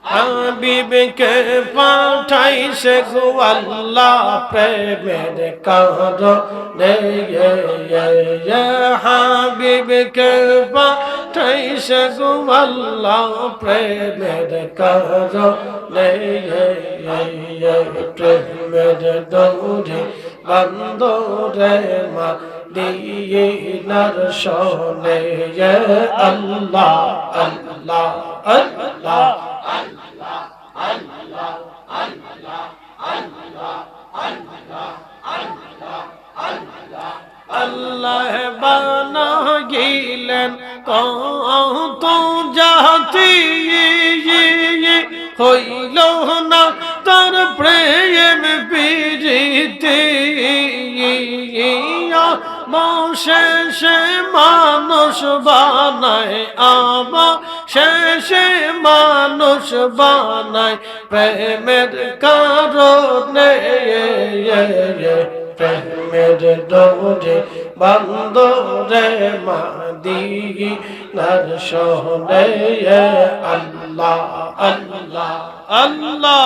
হাবিবকে পাঠাইছে গো আল্লাহ প্রেমের কারণে হাবিবকে পাঠাইছে গো আল্লাহ প্রেমের কারণে প্রেমের দৌড়ে বন্দরে মা দিনার শোনে আল্লাহ আল্লাহ আল্লাহ আল্লাহ বানাইলেন কত জাতি হইল না তার প্রেম প্রীতি শেষে মানুষ বানায় আবার শেষে মানুষ বানায় প্রেমের কারণে প্রেমের ডোরে বন্দরে মদিনার শোনে আল্লাহ আল্লাহ আল্লাহ